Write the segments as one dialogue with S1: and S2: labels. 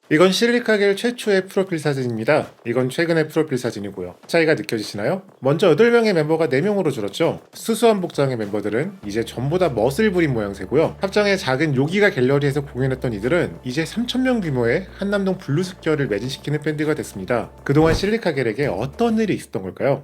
S1: 이건 실리카겔 최초의 프로필 사진입니다. 이건 최근의 프로필 사진이고요. 차이가 느껴지시나요? 먼저 8명의 멤버가 4명으로 줄었죠. 수수한 복장의 멤버들은 이제 전부 다 멋을 부린 모양새고요. 합정의 작은 요기가 갤러리에서 공연했던 이들은 이제 3,000명 규모의 한남동 블루스퀘어를 매진시키는 밴드가 됐습니다. 그동안 실리카겔에게 어떤 일이 있었던 걸까요?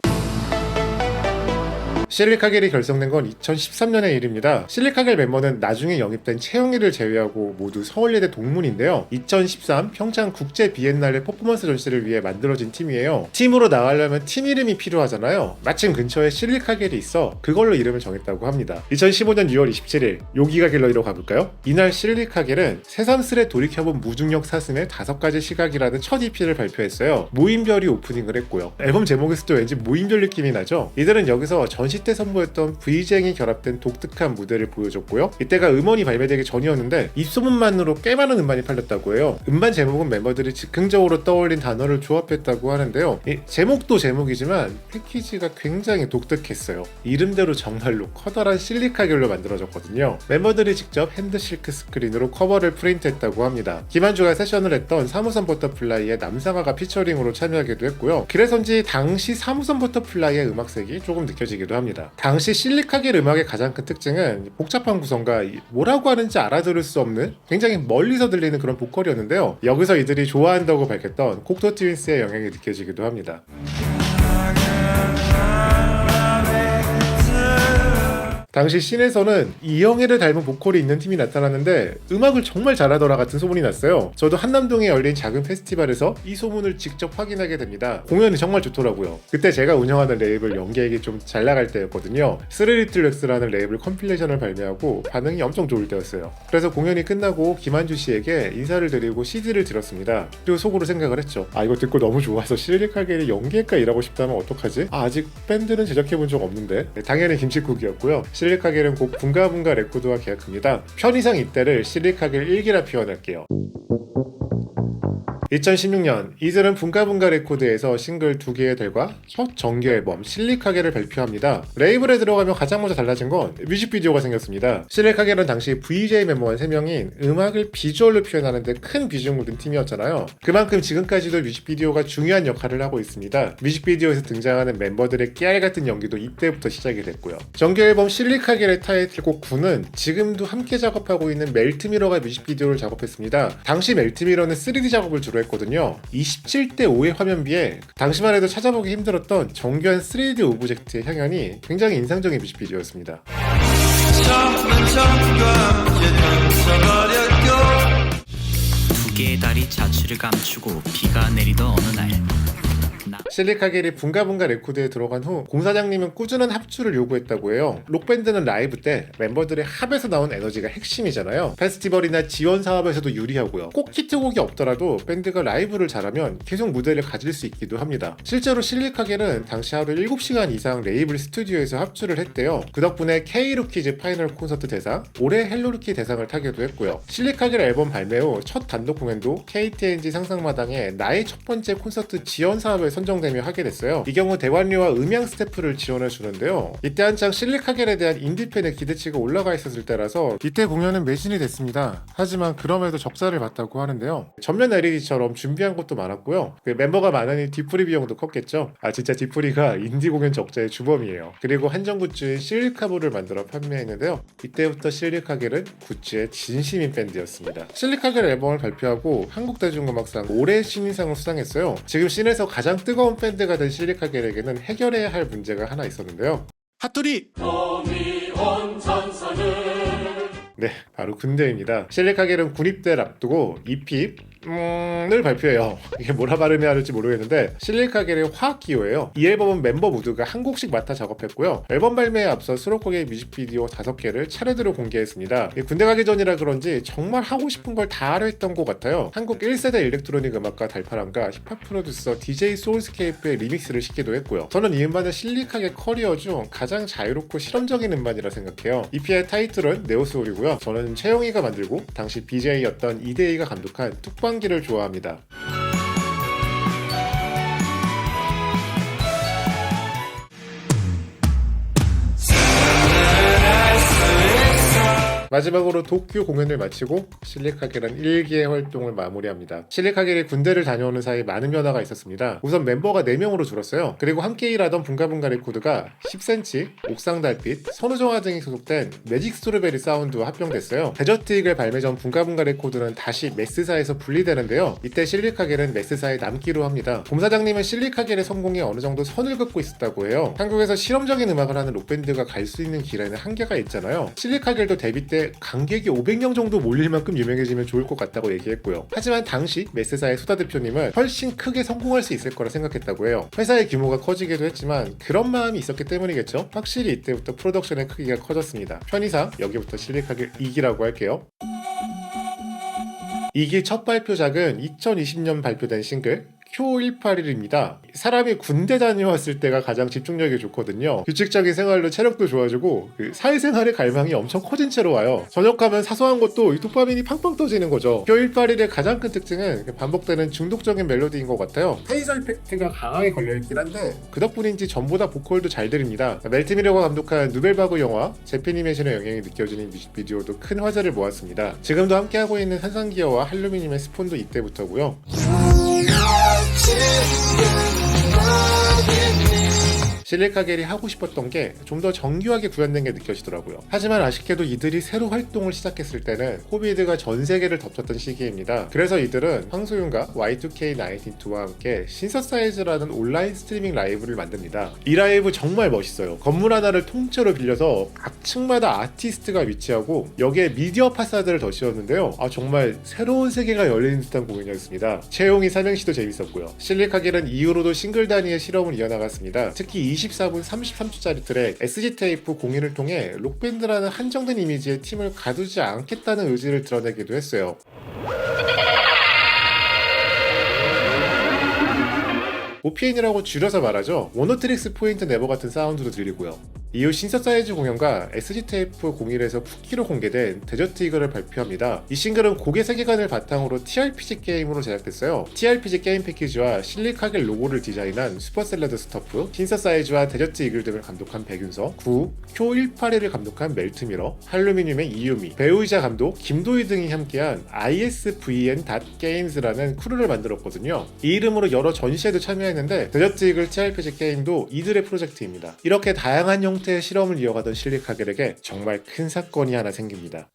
S1: 실리카겔이 결성된 건 2013년의 일입니다. 실리카겔 멤버는 나중에 영입된 채영이를 제외하고 모두 서울예대 동문인데요. 2013 평창 국제 비엔날레 퍼포먼스 전시를 위해 만들어진 팀이에요. 팀으로 나가려면 팀 이름이 필요하잖아요. 마침 근처에 실리카겔이 있어 그걸로 이름을 정했다고 합니다. 2015년 6월 27일 요기가 갤러리로 가볼까요? 이날 실리카겔은 새삼스레 돌이켜본 무중력 사슴의 5가지 시각이라는 첫 EP를 발표했어요. 무인별이 오프닝을 했고요. 앨범 제목에서도 왠지 무인별 느낌이 나죠? 이들은 여기서 전시 때 선보였던 V쟁이 결합된 독특한 무대를 보여줬고요. 이때가 음원이 발매되기 전이었는데 입소문만으로 꽤 많은 음반이 팔렸다고 해요. 음반 제목은 멤버들이 즉흥적으로 떠올린 단어를 조합했다고 하는데요. 이 제목도 제목이지만 패키지가 굉장히 독특했어요. 이름대로 정말로 커다란 실리카겔로 만들어졌거든요. 멤버들이 직접 핸드 실크 스크린으로 커버를 프린트했다고 합니다. 김한주가 세션을 했던 사무선 버터플라이의 남상아가 피처링으로 참여하기도 했고요. 그래서인지 당시 사무선 버터플라이의 음악색이 조금 느껴지기도 합니다. 당시 실리카겔 음악의 가장 큰 특징은 복잡한 구성과 뭐라고 하는지 알아들을 수 없는 굉장히 멀리서 들리는 그런 보컬이었는데요. 여기서 이들이 좋아한다고 밝혔던 콕토 트윈스의 영향이 느껴지기도 합니다. 당시 씬에서는 이영애를 닮은 보컬이 있는 팀이 나타났는데 음악을 정말 잘하더라 같은 소문이 났어요. 저도 한남동에 열린 작은 페스티벌에서 이 소문을 직접 확인하게 됩니다. 공연이 정말 좋더라고요. 그때 제가 운영하는 레이블 연계액이 좀 잘 나갈 때였거든요. 스리리틀렉스라는 레이블 컴필레이션을 발매하고 반응이 엄청 좋을 때였어요. 그래서 공연이 끝나고 김한주 씨에게 인사를 드리고 CD를 드렸습니다. 그리고 속으로 생각을 했죠. 이거 듣고 너무 좋아서 실리카겔이 연계액과 일하고 싶다면 어떡하지? 아직 밴드는 제작해본 적 없는데. 당연히 김칫국이었고요. 실리카겔은 곧 붕가붕가 레코드와 계약합니다. 편의상 이때를 실리카겔 1기라 표현할게요. 2016년 이들은 붕가붕가 레코드에서 싱글 2개의 달과 첫 정규 앨범 실리카겔을 발표합니다. 레이블에 들어가면 가장 먼저 달라진 건 뮤직비디오가 생겼습니다. 실리카겔은 당시 VJ 멤버만 3명인 음악을 비주얼로 표현하는 데 큰 비중을 둔 팀이었잖아요. 그만큼 지금까지도 뮤직비디오가 중요한 역할을 하고 있습니다. 뮤직비디오에서 등장하는 멤버들의 깨알같은 연기도 이때부터 시작이 됐고요. 정규 앨범 실리카겔의 타이틀곡 9는 지금도 함께 작업하고 있는 멜트미러가 뮤직비디오를 작업했습니다. 당시 멜트미러는 3D 작업을 주로 했거든요. 27대 5의 화면비에 당시만 해도 찾아보기 힘들었던 정교한 3D 오브젝트의 향연이 굉장히 인상적인 뮤직비디오였습니다.
S2: 두 개의 달이 자취를 감추고 비가 내리던 어느 날
S1: 실리카겔이 붕가붕가 레코드에 들어간 후 공사장님은 꾸준한 합주를 요구했다고 해요. 록밴드는 라이브 때 멤버들의 합에서 나온 에너지가 핵심이잖아요. 페스티벌이나 지원 사업에서도 유리하고요. 꼭 히트곡이 없더라도 밴드가 라이브를 잘하면 계속 무대를 가질 수 있기도 합니다. 실제로 실리카겔은 당시 하루 7시간 이상 레이블 스튜디오에서 합주를 했대요. 그 덕분에 K루키즈 파이널 콘서트 대상, 올해 헬로루키 대상을 타기도 했고요. 실리카겔 앨범 발매 후 첫 단독 공연도 KTNG 상상마당에 나의 첫 번째 콘서트 지원 사업에 선정되며 하게 됐어요. 이 경우 대관료와 음향 스태프를 지원해 주는데요. 이때 한창 실리카겔에 대한 인디팬의 기대치가 올라가 있었을 때라서 이때 공연은 매진이 됐습니다. 하지만 그럼에도 적자를 봤다고 하는데요. 전면 LED처럼 준비한 것도 많았고요. 멤버가 많으니 뒤풀이 비용도 컸겠죠. 진짜 뒤풀이가 인디 공연 적자의 주범이에요. 그리고 한정 굿즈인 실리카볼을 만들어 판매했는데요. 이때부터 실리카겔은 굿즈의 진심인 밴드였습니다. 실리카겔 앨범을 발표하고 한국대중음악상 올해 신인상을 수상했어요. 지금 씬에서 가장 뜨거운 밴드가 된 실리카겔에게는 해결해야 할 문제가 하나 있었는데요. 핫토리! 네, 바로 군대입니다. 실리카겔은 군입대를 앞두고 을 발표해요. 이게 뭐라 발음해야 할지 모르겠는데 실리카겔의 화학기호예요. 이 앨범은 멤버 모두가 한 곡씩 맡아 작업했고요. 앨범 발매에 앞서 수록곡의 뮤직비디오 5개를 차례대로 공개했습니다. 군대 가기 전이라 그런지 정말 하고 싶은 걸 다 하려 했던 것 같아요. 한국 1세대 일렉트로닉 음악가 달파람과 힙합 프로듀서 DJ 소울스케이프의 리믹스를 시키도 했고요. 저는 이 음반은 실리카겔 커리어 중 가장 자유롭고 실험적인 음반이라 생각해요. EP의 타이틀은 네오소울이고요. 저는 채영이가 만들고 당시 BJ였던 이대희가 감독한 뚝방기를 좋아합니다. 마지막으로 도쿄 공연을 마치고 실리카겔은 1기의 활동을 마무리합니다. 실리카겔이 군대를 다녀오는 사이 많은 변화가 있었습니다. 우선 멤버가 4명으로 줄었어요. 그리고 함께 일하던 분가분가 레코드가 10cm, 옥상달빛, 선우정아 등이 소속된 매직 스토르베리 사운드와 합병됐어요. 데저트 이글 발매 전 분가분가 레코드는 다시 메스사에서 분리되는데요. 이때 실리카겔은 메스사에 남기로 합니다. 곰사장님은 실리카겔의 성공에 어느 정도 선을 긋고 있었다고 해요. 한국에서 실험적인 음악을 하는 록밴드가 갈 수 있는 길에는 한계가 있잖아요. 실리카겔도 데뷔 때 관객이 500명 정도 몰릴 만큼 유명해지면 좋을 것 같다고 얘기했고요. 하지만 당시 메스사의 수다 대표님은 훨씬 크게 성공할 수 있을 거라 생각했다고 해요. 회사의 규모가 커지기도 했지만 그런 마음이 있었기 때문이겠죠. 확실히 이때부터 프로덕션의 크기가 커졌습니다. 편의상 여기부터 실리카겔 2기라고 할게요. 2기 첫 발표작은 2020년 발표된 싱글 Q181입니다. 사람이 군대 다녀왔을 때가 가장 집중력이 좋거든요. 규칙적인 생활로 체력도 좋아지고 사회생활의 갈망이 엄청 커진 채로 와요. 저녁하면 사소한 것도 도파민이 팡팡 터지는 거죠. Q181의 가장 큰 특징은 반복되는 중독적인 멜로디인 것 같아요. 테이저 이펙트가 강하게 걸려있긴 한데 그 덕분인지 전보다 보컬도 잘 들립니다. 멜트미러가 감독한 누벨바그 영화 제피니메이션의 영향이 느껴지는 뮤직비디오도 큰 화제를 모았습니다. 지금도 함께하고 있는 산산기어와 할루미늄의 스폰도 이때부터고요. 실리카겔이 하고 싶었던 게 좀 더 정교하게 구현된 게 느껴지더라고요. 하지만 아쉽게도 이들이 새로 활동을 시작했을 때는 코비드가 전 세계를 덮쳤던 시기입니다. 그래서 이들은 황소윤과 Y2K92와 함께 신서사이즈라는 온라인 스트리밍 라이브를 만듭니다. 이 라이브 정말 멋있어요. 건물 하나를 통째로 빌려서 각 층마다 아티스트가 위치하고 여기에 미디어 파사드를 더 씌웠는데요. 정말 새로운 세계가 열리는 듯한 공연이었습니다. 채용이 삼행시도 재밌었고요. 실리카겔은 이후로도 싱글 단위의 실험을 이어나갔습니다. 특히 24분 33초짜리 트랙 SG 테이프 공연을 통해 록밴드라는 한정된 이미지의 팀을 가두지 않겠다는 의지를 드러내기도 했어요. OPN이라고 줄여서 말하죠. 원어트릭스 포인트 네버 같은 사운드도 들리고요. 이후 신서사이즈 공연과 SG-테이프 01에서 쿠키로 공개된 데저트 이글을 발표합니다. 이 싱글은 곡의 세계관을 바탕으로 TRPG 게임으로 제작됐어요. TRPG 게임 패키지와 실리카겔 로고를 디자인한 슈퍼샐러드 스터프, 신서사이즈와 데저트 이글 등을 감독한 백윤서, Q181을 감독한 멜트미러, 할루미늄의 이유미, 배우이자 감독 김도희 등이 함께한 ISVN.Games라는 크루를 만들었거든요. 이 이름으로 여러 전시회도 참여했는데 데저트 이글 TRPG 게임도 이들의 프로젝트입니다. 이렇게 다양한 형태의 실험을 이어가던 실리카겔에게 정말 큰 사건이 하나 생깁니다.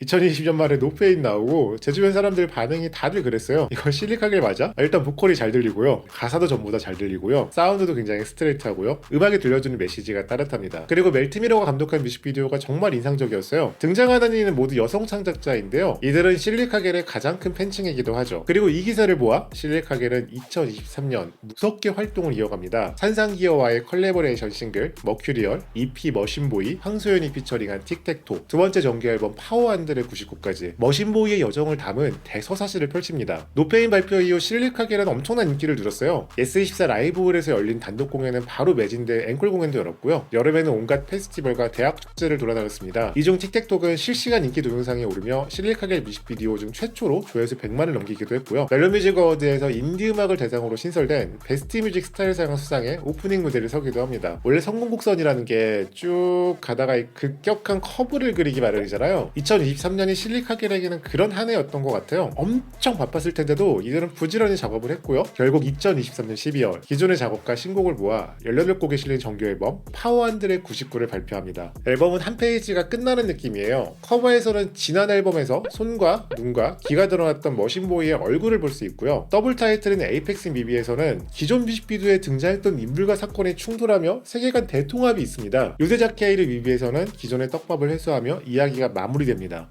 S1: 2020년 말에 노페인 나오고 제 주변 사람들 반응이 다들 그랬어요. 이거 실리카겔 맞아? 일단 보컬이 잘 들리고요. 가사도 전부 다 잘 들리고요. 사운드도 굉장히 스트레이트하고요. 음악이 들려주는 메시지가 따뜻합니다. 그리고 멜트미러가 감독한 뮤직비디오가 정말 인상적이었어요. 등장하는 이는 모두 여성 창작자인데요. 이들은 실리카겔의 가장 큰 팬층이기도 하죠. 그리고 이 기사를 보아 실리카겔은 2023년 무섭게 활동을 이어갑니다. 산상기어와의 컬래버레이션 싱글 머큐리얼, EP 머신보이, 황소연이 피처링한 틱택토, 두 번째 정규 앨범 파워한들의 99까지 머신보이의 여정을 담은 대서사시를 펼칩니다. 노페인 발표 이후 실리카겔은 엄청난 인기를 누렸어요. S24 라이브홀에서 열린 단독 공연은 바로 매진돼 앵콜 공연도 열었고요. 여름에는 온갖 페스티벌과 대학 축제를 돌아다녔습니다. 이 중 틱택톡은 실시간 인기 동영상에 오르며 실리카겔 뮤직비디오 중 최초로 조회수 100만을 넘기기도 했고요. 멜로뮤직 어워드에서 인디 음악을 대상으로 신설된 베스트 뮤직 스타일상 수상에 오프닝 무대를 서기도 합니다. 원래 성공곡선이라는 게 쭉 가다가 급격한 커브를 그리기 마련이잖아요. 2023년이 실리카겔에게는 그런 한 해였던 것 같아요. 엄청 바빴을 텐데도 이들은 부지런히 작업을 했고요. 결국 2023년 12월 기존의 작업과 신곡을 모아 18곡에 실린 정규 앨범 파워한들의 99를 발표합니다. 앨범은 한 페이지가 끝나는 느낌이에요. 커버에서는 지난 앨범에서 손과 눈과 귀가 드러났던 머신보이의 얼굴을 볼 수 있고요. 더블 타이틀인 에이펙스 미비에서는 기존 뮤직비디오에 등장했던 인물과 사건이 충돌하며 세계관 대통합이 있습니다. 유대자케이르 미비에서는 기존의 떡밥을 회수하며 이야기가 마무리됩니다.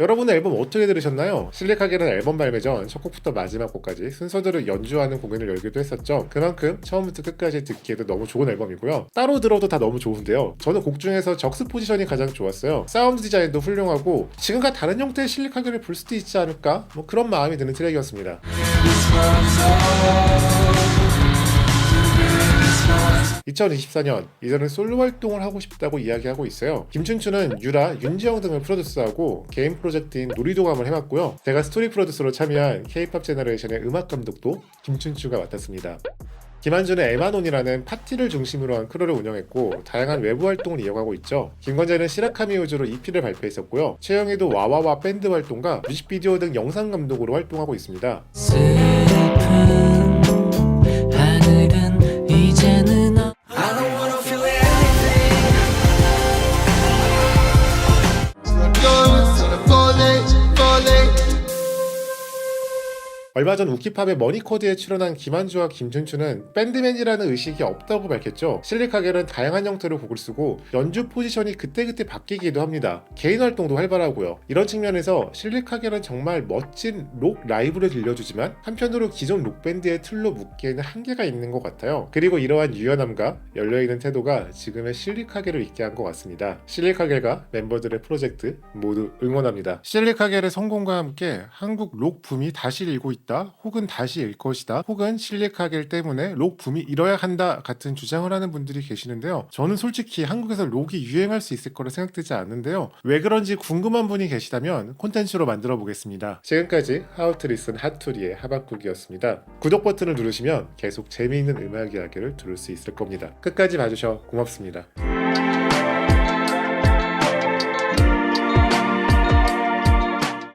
S1: 여러분은 앨범 어떻게 들으셨나요? 실리카겔은 앨범 발매 전 첫 곡부터 마지막 곡까지 순서대로 연주하는 공연을 열기도 했었죠. 그만큼 처음부터 끝까지 듣기에도 너무 좋은 앨범이고요. 따로 들어도 다 너무 좋은데요. 저는 곡 중에서 적스포지션이 가장 좋았어요. 사운드 디자인도 훌륭하고 지금과 다른 형태의 실리카겔을 볼 수도 있지 않을까? 그런 마음이 드는 트랙이었습니다. 2024년 이제는 솔로 활동을 하고 싶다고 이야기하고 있어요. 김춘추는 유라, 윤지영 등을 프로듀스하고 개인 프로젝트인 놀이도감을 해왔고요. 제가 스토리 프로듀서로 참여한 K-POP 제너레이션의 음악 감독도 김춘추가 맡았습니다. 김한준은 에마논이라는 파티를 중심으로 한 크루를 운영했고 다양한 외부 활동을 이어가고 있죠. 김건재는 시라카미 우즈로 EP를 발표했었고요. 최영희도 와와와 밴드 활동과 뮤직비디오 등 영상 감독으로 활동하고 있습니다.
S3: 슬픈 하늘은 이제는 I don't wanna feel anything.
S1: 얼마 전 우키팝의 머니코드에 출연한 김한주와 김춘추는 밴드맨이라는 의식이 없다고 밝혔죠. 실리카겔은 다양한 형태로 곡을 쓰고 연주 포지션이 그때그때 바뀌기도 합니다. 개인 활동도 활발하고요. 이런 측면에서 실리카겔은 정말 멋진 록 라이브를 들려주지만 한편으로 기존 록밴드의 틀로 묶기에는 한계가 있는 것 같아요. 그리고 이러한 유연함과 열려있는 태도가 지금의 실리카겔을 있게 한 것 같습니다. 실리카겔과 멤버들의 프로젝트 모두 응원합니다. 실리카겔의 성공과 함께 한국 록 붐이 다시 일고 있다, 혹은 다시 일 것이다, 혹은 실리카겔 때문에 록 붐이 일어야 한다 같은 주장을 하는 분들이 계시는데요. 저는 솔직히 한국에서 록이 유행할 수 있을 거라 생각되지 않는데요. 왜 그런지 궁금한 분이 계시다면 콘텐츠로 만들어 보겠습니다. 지금까지 How to Listen 핫투리의 하박국이었습니다. 구독 버튼을 누르시면 계속 재미있는 음악 이야기를 들을 수 있을 겁니다. 끝까지 봐주셔 고맙습니다.